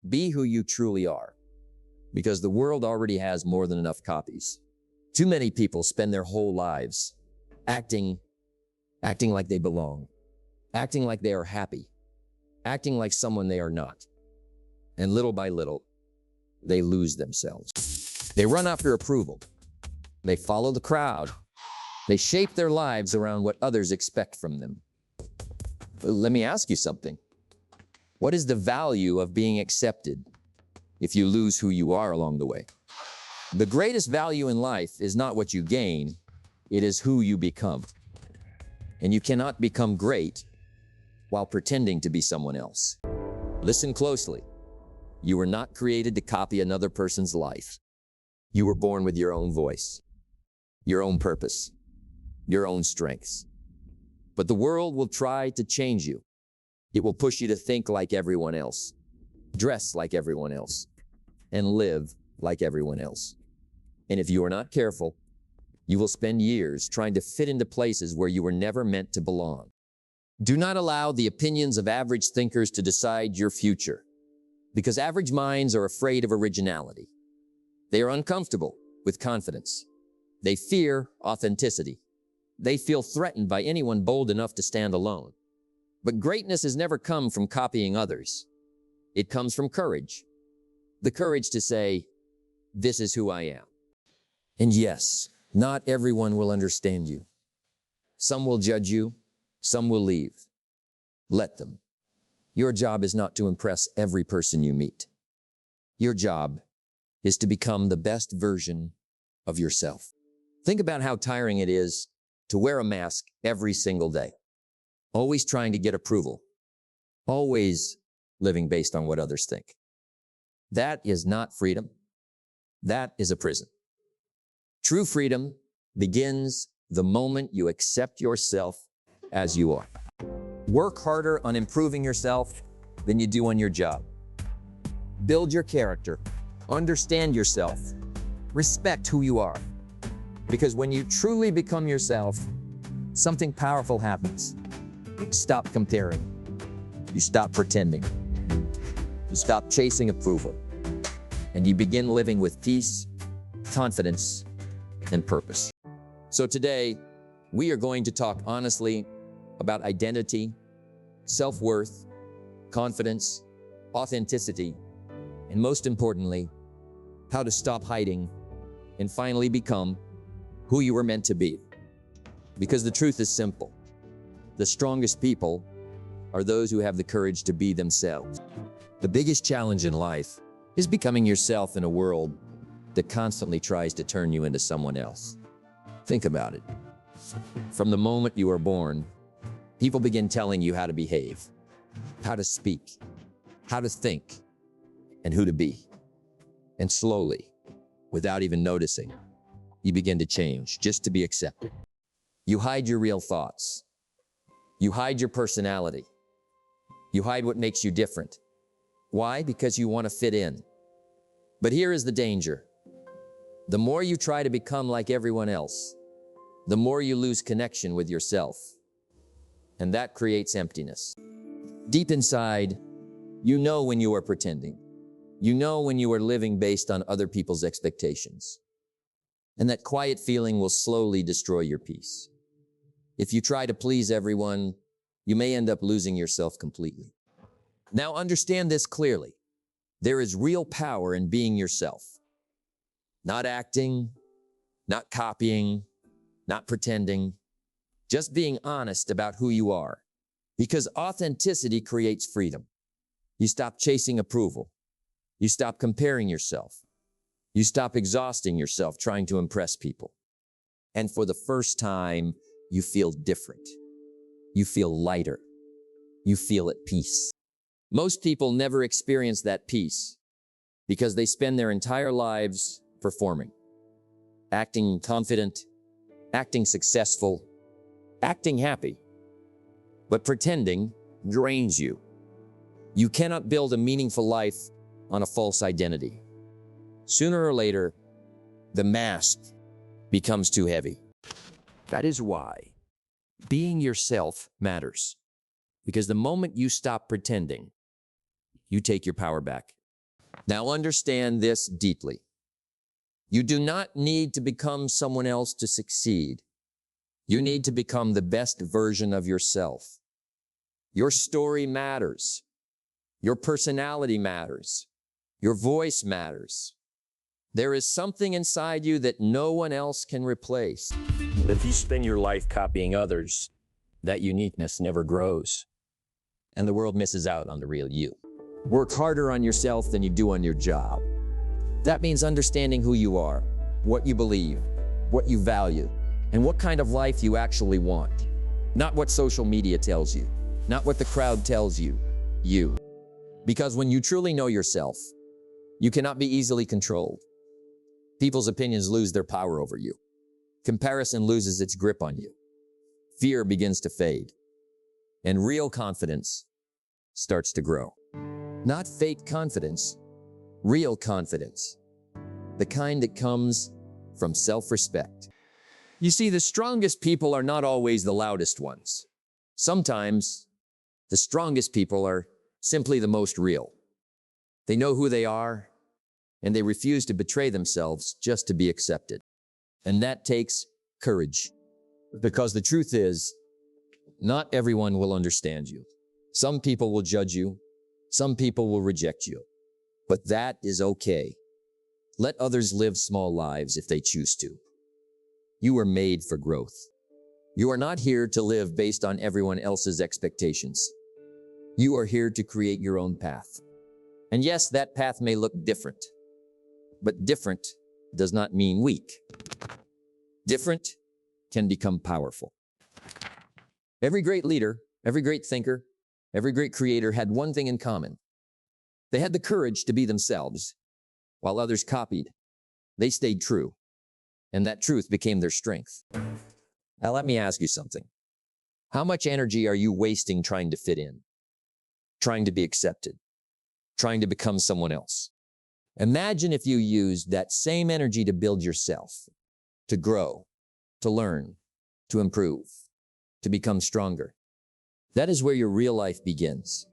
Be who you truly are, because the world already has more than enough copies. Too many people spend their whole lives acting like they belong, acting like they are happy, acting like someone they are not. And little by little, they lose themselves. They run after approval. They follow the crowd. They shape their lives around what others expect from them. Let me ask you something. What is the value of being accepted if you lose who you are along the way? The greatest value in life is not what you gain, it is who you become. And you cannot become great while pretending to be someone else. Listen closely. You were not created to copy another person's life. You were born with your own voice, your own purpose, your own strengths. But the world will try to change you. It will push you to think like everyone else, dress like everyone else, and live like everyone else. And if you are not careful, you will spend years trying to fit into places where you were never meant to belong. Do not allow the opinions of average thinkers to decide your future, because average minds are afraid of originality. They are uncomfortable with confidence. They fear authenticity. They feel threatened by anyone bold enough to stand alone. But greatness has never come from copying others. It comes from courage. The courage to say, this is who I am. And yes, not everyone will understand you. Some will judge you. Some will leave. Let them. Your job is not to impress every person you meet. Your job is to become the best version of yourself. Think about how tiring it is to wear a mask every single day, always trying to get approval, always living based on what others think. That is not freedom. That is a prison. True freedom begins the moment you accept yourself as you are. Work harder on improving yourself than you do on your job. Build your character. Understand yourself. Respect who you are. Because when you truly become yourself, something powerful happens. You stop comparing. You stop pretending. You stop chasing approval. And you begin living with peace, confidence, and purpose. So today, we are going to talk honestly about identity, self-worth, confidence, authenticity, and most importantly, how to stop hiding and finally become who you were meant to be. Because the truth is simple. The strongest people are those who have the courage to be themselves. The biggest challenge in life is becoming yourself in a world that constantly tries to turn you into someone else. Think about it. From the moment you are born, people begin telling you how to behave, how to speak, how to think, and who to be. And slowly, without even noticing, you begin to change just to be accepted. You hide your real thoughts. You hide your personality. You hide what makes you different. Why? Because you want to fit in. But here is the danger. The more you try to become like everyone else, the more you lose connection with yourself. And that creates emptiness. Deep inside, you know when you are pretending. You know when you are living based on other people's expectations. And that quiet feeling will slowly destroy your peace. If you try to please everyone, you may end up losing yourself completely. Now understand this clearly. There is real power in being yourself. Not acting, not copying, not pretending, just being honest about who you are. Because authenticity creates freedom. You stop chasing approval. You stop comparing yourself. You stop exhausting yourself trying to impress people. And for the first time, you feel different. You feel lighter. You feel at peace. Most people never experience that peace because they spend their entire lives performing, acting confident, acting successful, acting happy. But pretending drains you. You cannot build a meaningful life on a false identity. Sooner or later, the mask becomes too heavy. That is why being yourself matters. Because the moment you stop pretending, you take your power back. Now understand this deeply. You do not need to become someone else to succeed. You need to become the best version of yourself. Your story matters. Your personality matters. Your voice matters. There is something inside you that no one else can replace. If you spend your life copying others, that uniqueness never grows, and the world misses out on the real you. Work harder on yourself than you do on your job. That means understanding who you are, what you believe, what you value, and what kind of life you actually want. Not what social media tells you, not what the crowd tells you, you. Because when you truly know yourself, you cannot be easily controlled. People's opinions lose their power over you. Comparison loses its grip on you. Fear begins to fade, and real confidence starts to grow. Not fake confidence, real confidence. The kind that comes from self-respect. You see, the strongest people are not always the loudest ones. Sometimes, the strongest people are simply the most real. They know who they are, and they refuse to betray themselves just to be accepted. And that takes courage. Because the truth is, not everyone will understand you. Some people will judge you. Some people will reject you. But that is okay. Let others live small lives if they choose to. You were made for growth. You are not here to live based on everyone else's expectations. You are here to create your own path. And yes, that path may look different. But different does not mean weak. Different can become powerful. Every great leader, every great thinker, every great creator had one thing in common. They had the courage to be themselves. While others copied, they stayed true. And that truth became their strength. Now let me ask you something. How much energy are you wasting trying to fit in? Trying to be accepted? Trying to become someone else? Imagine if you used that same energy to build yourself, to grow, to learn, to improve, to become stronger. That is where your real life begins.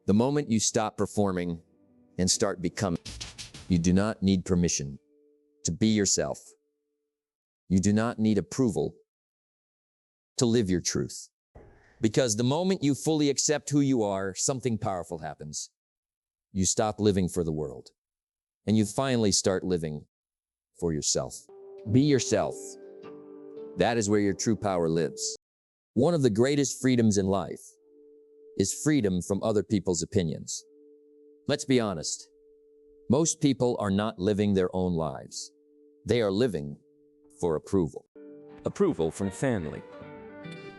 The moment you stop performing and start becoming. You do not need permission to be yourself. You do not need approval to live your truth. Because the moment you fully accept who you are, something powerful happens. You stop living for the world, and you finally start living for yourself. Be yourself. That is where your true power lives. One of the greatest freedoms in life is freedom from other people's opinions. Let's be honest. Most people are not living their own lives. They are living for approval. Approval from family.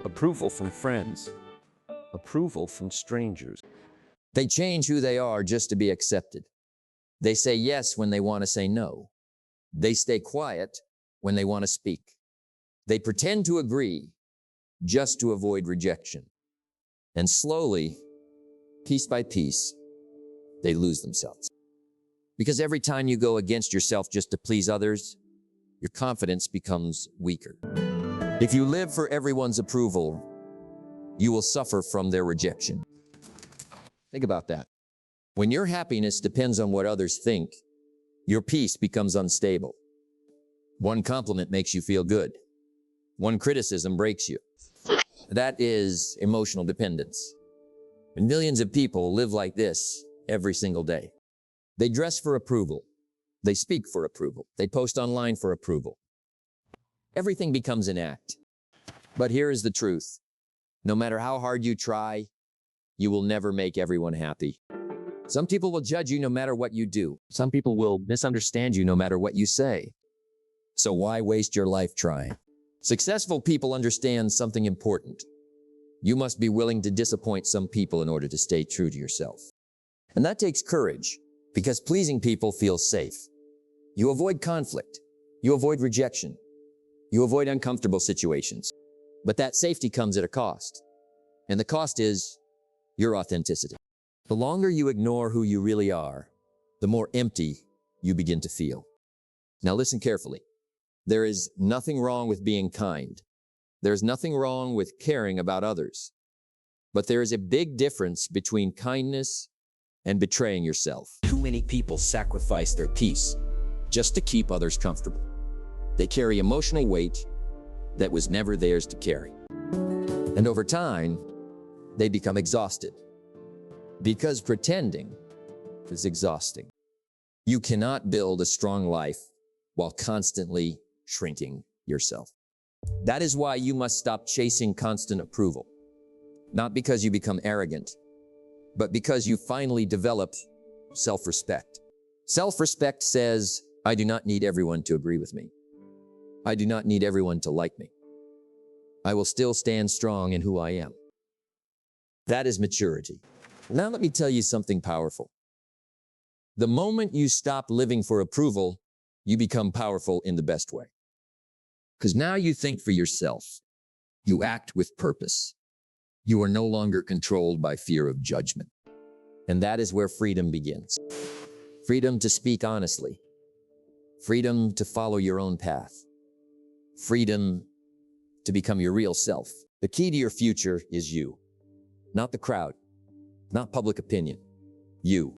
Approval from friends. Approval from strangers. They change who they are just to be accepted. They say yes when they want to say no. They stay quiet when they want to speak. They pretend to agree just to avoid rejection. And slowly, piece by piece, they lose themselves. Because every time you go against yourself just to please others, your confidence becomes weaker. If you live for everyone's approval, you will suffer from their rejection. Think about that. When your happiness depends on what others think, your peace becomes unstable. One compliment makes you feel good. One criticism breaks you. That is emotional dependence. And millions of people live like this every single day. They dress for approval. They speak for approval. They post online for approval. Everything becomes an act. But here is the truth. No matter how hard you try, you will never make everyone happy. Some people will judge you no matter what you do. Some people will misunderstand you no matter what you say. So why waste your life trying? Successful people understand something important. You must be willing to disappoint some people in order to stay true to yourself. And that takes courage, because pleasing people feels safe. You avoid conflict. You avoid rejection. You avoid uncomfortable situations. But that safety comes at a cost. And the cost is your authenticity. The longer you ignore who you really are, the more empty you begin to feel. Now listen carefully. There is nothing wrong with being kind. There's nothing wrong with caring about others. But there is a big difference between kindness and betraying yourself. Too many people sacrifice their peace just to keep others comfortable. They carry emotional weight that was never theirs to carry. And over time, they become exhausted because pretending is exhausting. You cannot build a strong life while constantly shrinking yourself. That is why you must stop chasing constant approval. Not because you become arrogant, but because you finally develop self-respect. Self-respect says, I do not need everyone to agree with me. I do not need everyone to like me. I will still stand strong in who I am. That is maturity. Now let me tell you something powerful. The moment you stop living for approval, you become powerful in the best way. Because now you think for yourself. You act with purpose. You are no longer controlled by fear of judgment. And that is where freedom begins. Freedom to speak honestly. Freedom to follow your own path. Freedom to become your real self. The key to your future is you. Not the crowd. Not public opinion. You.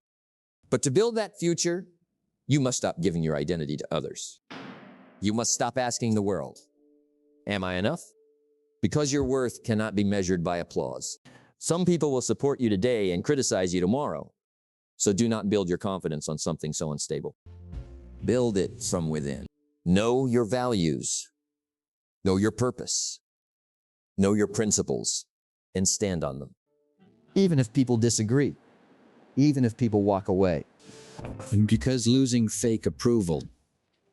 But to build that future, you must stop giving your identity to others. You must stop asking the world, am I enough? Because your worth cannot be measured by applause. Some people will support you today and criticize you tomorrow. So do not build your confidence on something so unstable. Build it from within. Know your values. Know your purpose. Know your principles and stand on them. Even if people disagree. Even if people walk away. And because losing fake approval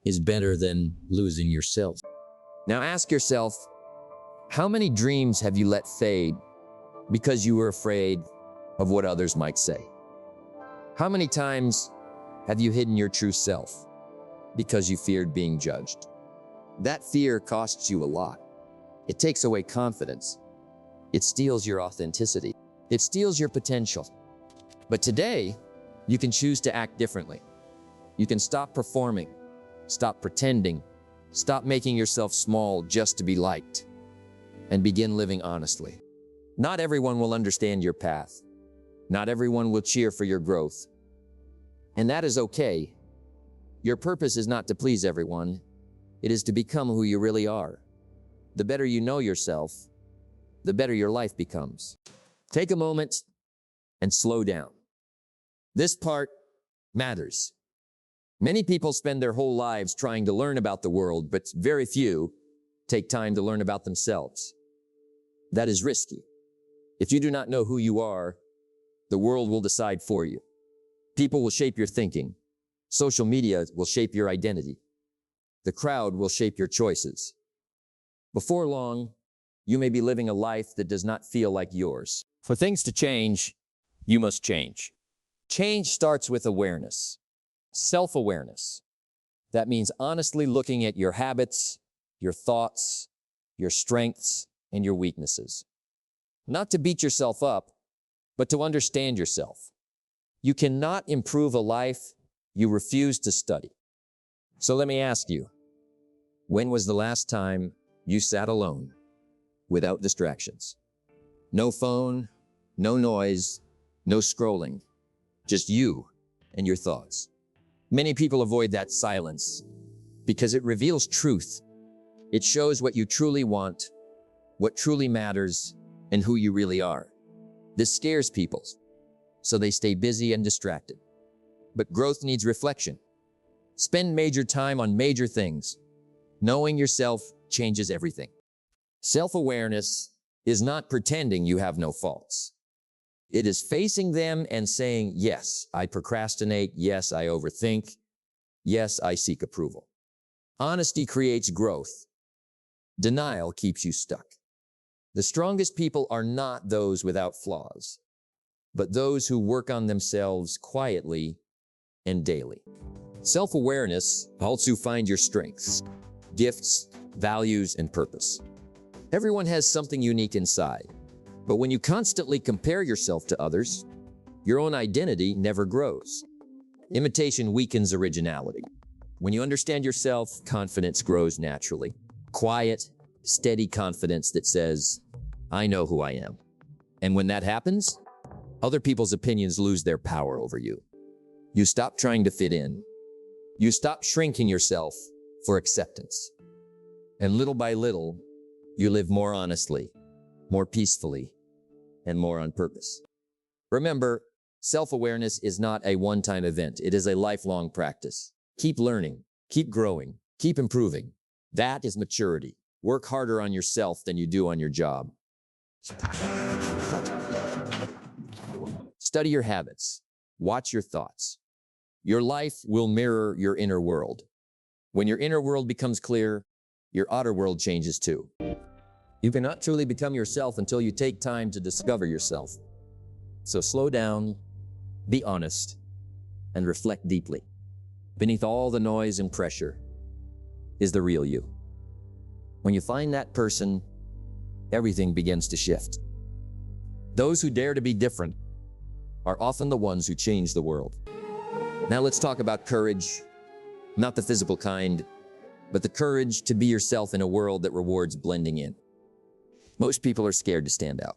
is better than losing yourself. Now ask yourself, how many dreams have you let fade because you were afraid of what others might say? How many times have you hidden your true self because you feared being judged? That fear costs you a lot. It takes away confidence. It steals your authenticity. It steals your potential. But today, you can choose to act differently. You can stop performing, stop pretending, stop making yourself small just to be liked, and begin living honestly. Not everyone will understand your path. Not everyone will cheer for your growth. And that is okay. Your purpose is not to please everyone. It is to become who you really are. The better you know yourself, the better your life becomes. Take a moment and slow down. This part matters. Many people spend their whole lives trying to learn about the world, but very few take time to learn about themselves. That is risky. If you do not know who you are, the world will decide for you. People will shape your thinking. Social media will shape your identity. The crowd will shape your choices. Before long, you may be living a life that does not feel like yours. For things to change, you must change. Change starts with awareness, self-awareness. That means honestly looking at your habits, your thoughts, your strengths, and your weaknesses. Not to beat yourself up, but to understand yourself. You cannot improve a life you refuse to study. So let me ask you, when was the last time you sat alone without distractions? No phone, no noise, no scrolling, just you and your thoughts. Many people avoid that silence because it reveals truth. It shows what you truly want, what truly matters, and who you really are. This scares people, so they stay busy and distracted. But growth needs reflection. Spend major time on major things. Knowing yourself changes everything. Self-awareness is not pretending you have no faults. It is facing them and saying, yes, I procrastinate. Yes, I overthink. Yes, I seek approval. Honesty creates growth. Denial keeps you stuck. The strongest people are not those without flaws, but those who work on themselves quietly and daily. Self-awareness helps you find your strengths, gifts, values, and purpose. Everyone has something unique inside, but when you constantly compare yourself to others, your own identity never grows. Imitation weakens originality. When you understand yourself, confidence grows naturally. Quiet, steady confidence that says, I know who I am. And when that happens, Other people's opinions lose their power over you. You stop trying to fit in. You stop shrinking yourself for acceptance. And little by little, you live more honestly, more peacefully, and more on purpose. Remember, self-awareness is not a one-time event. It is a lifelong practice. Keep learning, keep growing, keep improving. That is maturity. Work harder on yourself than you do on your job. Study your habits. Watch your thoughts. Your life will mirror your inner world. When your inner world becomes clear, your outer world changes too. You cannot truly become yourself until you take time to discover yourself. So slow down, be honest, and reflect deeply. Beneath all the noise and pressure is the real you. When you find that person, everything begins to shift. Those who dare to be different are often the ones who change the world. Now let's talk about courage, not the physical kind, but the courage to be yourself in a world that rewards blending in. Most people are scared to stand out.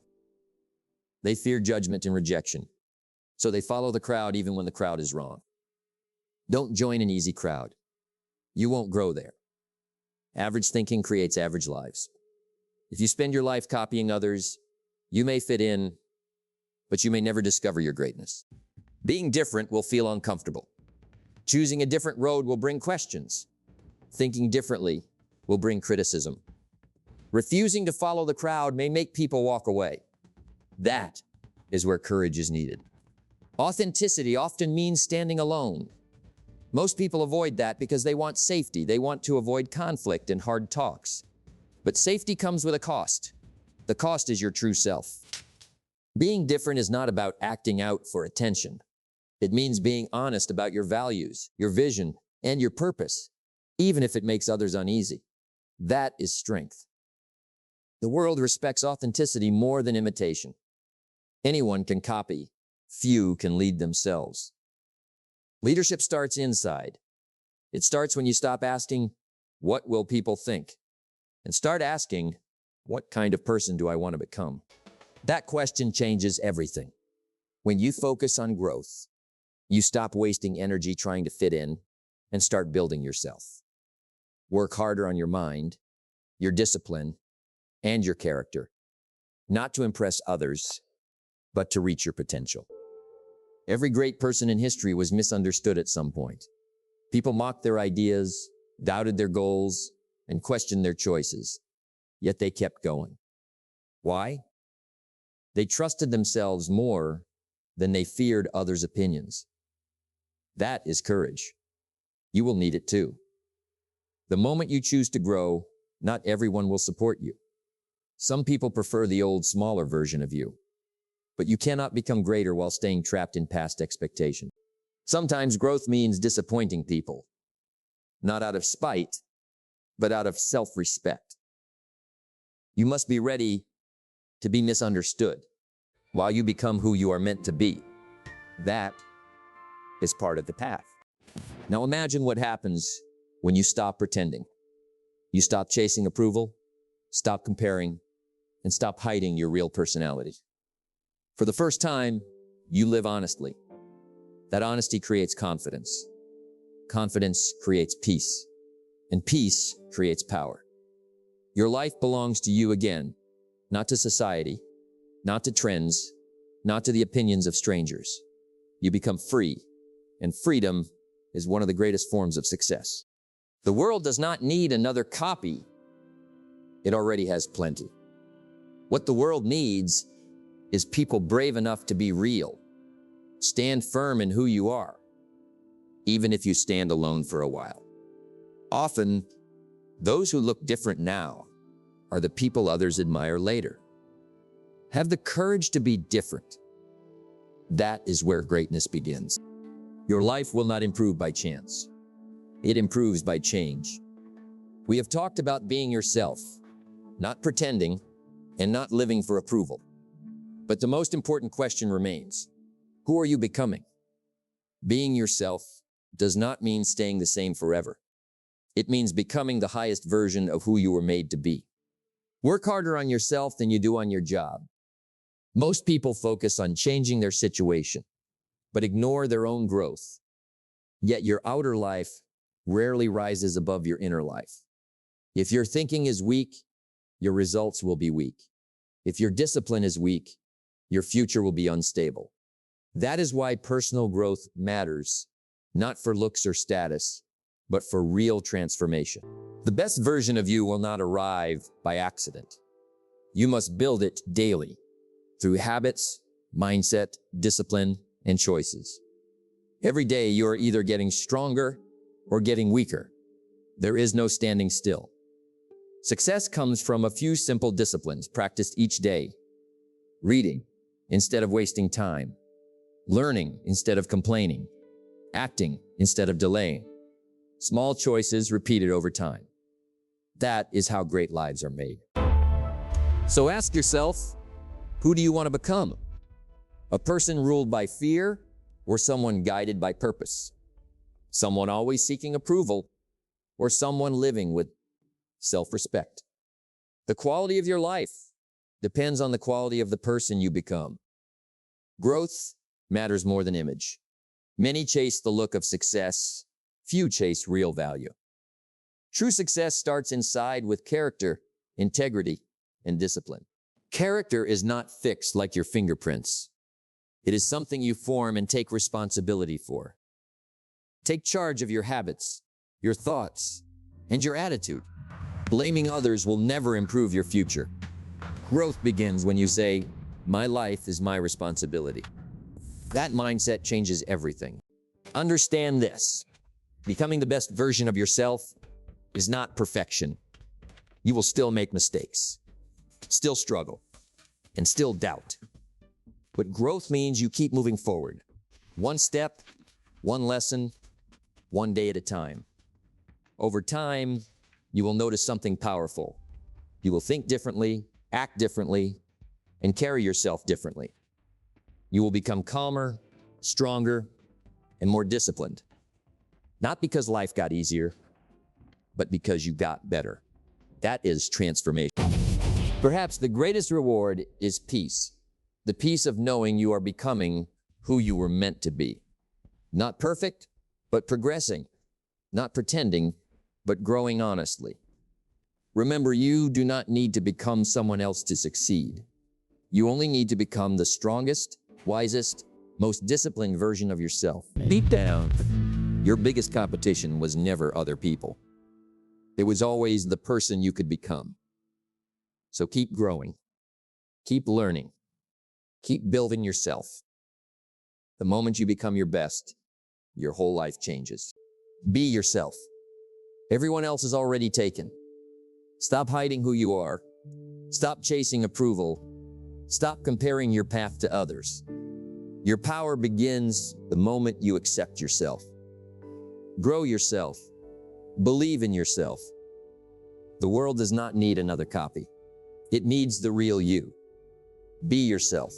They fear judgment and rejection, so they follow the crowd even when the crowd is wrong. Don't join an easy crowd. You won't grow there. Average thinking creates average lives. If you spend your life copying others, you may fit in, but you may never discover your greatness. Being different will feel uncomfortable. Choosing a different road will bring questions. Thinking differently will bring criticism. Refusing to follow the crowd may make people walk away. That is where courage is needed. Authenticity often means standing alone. Most people avoid that because they want safety. They want to avoid conflict and hard talks. But safety comes with a cost. The cost is your true self. Being different is not about acting out for attention. It means being honest about your values, your vision, and your purpose, even if it makes others uneasy. That is strength. The world respects authenticity more than imitation. Anyone can copy. Few can lead themselves. Leadership starts inside. It starts when you stop asking, "What will people think?" and start asking, "What kind of person do I want to become?" That question changes everything. When you focus on growth, you stop wasting energy trying to fit in and start building yourself. Work harder on your mind, your discipline, and your character, not to impress others, but to reach your potential. Every great person in history was misunderstood at some point. People mocked their ideas, doubted their goals, and questioned their choices, yet they kept going. Why? They trusted themselves more than they feared others' opinions. That is courage. You will need it too. The moment you choose to grow, not everyone will support you. Some people prefer the old, smaller version of you. But you cannot become greater while staying trapped in past expectations. Sometimes growth means disappointing people, not out of spite, but out of self-respect. You must be ready to be misunderstood while you become who you are meant to be. That is part of the path. Now imagine what happens when you stop pretending. You stop chasing approval, stop comparing, and stop hiding your real personality. For the first time, you live honestly. That honesty creates confidence. Confidence creates peace, and peace creates power. Your life belongs to you again, not to society, not to trends, not to the opinions of strangers. You become free, and freedom is one of the greatest forms of success. The world does not need another copy. It already has plenty. What the world needs is people brave enough to be real. Stand firm in who you are, even if you stand alone for a while. Often, those who look different now are the people others admire later. Have the courage to be different. That is where greatness begins. Your life will not improve by chance. It improves by change. We have talked about being yourself, not pretending, and not living for approval. But the most important question remains: who are you becoming? Being yourself does not mean staying the same forever. It means becoming the highest version of who you were made to be. Work harder on yourself than you do on your job. Most people focus on changing their situation, but ignore their own growth. Yet your outer life rarely rises above your inner life. If your thinking is weak, your results will be weak. If your discipline is weak, your future will be unstable. That is why personal growth matters, not for looks or status, but for real transformation. The best version of you will not arrive by accident. You must build it daily through habits, mindset, discipline, and choices. Every day you are either getting stronger or getting weaker. There is no standing still. Success comes from a few simple disciplines practiced each day. Reading instead of wasting time. Learning instead of complaining. Acting instead of delaying. Small choices repeated over time. That is how great lives are made. So ask yourself, who do you want to become? A person ruled by fear or someone guided by purpose? Someone always seeking approval or someone living with self-respect? The quality of your life depends on the quality of the person you become. Growth matters more than image. Many chase the look of success. Few chase real value. True success starts inside with character, integrity, and discipline. Character is not fixed like your fingerprints. It is something you form and take responsibility for. Take charge of your habits, your thoughts, and your attitude. Blaming others will never improve your future. Growth begins when you say, "My life is my responsibility." That mindset changes everything. Understand this. Becoming the best version of yourself is not perfection. You will still make mistakes, still struggle, and still doubt. But growth means you keep moving forward. One step, one lesson, one day at a time. Over time, you will notice something powerful. You will think differently, act differently, and carry yourself differently. You will become calmer, stronger, and more disciplined. Not because life got easier, but because you got better. That is transformation. Perhaps the greatest reward is peace. The peace of knowing you are becoming who you were meant to be. Not perfect, but progressing. Not pretending, but growing honestly. Remember, you do not need to become someone else to succeed. You only need to become the strongest, wisest, most disciplined version of yourself. Deep down, your biggest competition was never other people. It was always the person you could become. So keep growing, keep learning, keep building yourself. The moment you become your best, your whole life changes. Be yourself. Everyone else is already taken. Stop hiding who you are. Stop chasing approval. Stop comparing your path to others. Your power begins the moment you accept yourself. Grow yourself. Believe in yourself. The world does not need another copy. It needs the real you. Be yourself.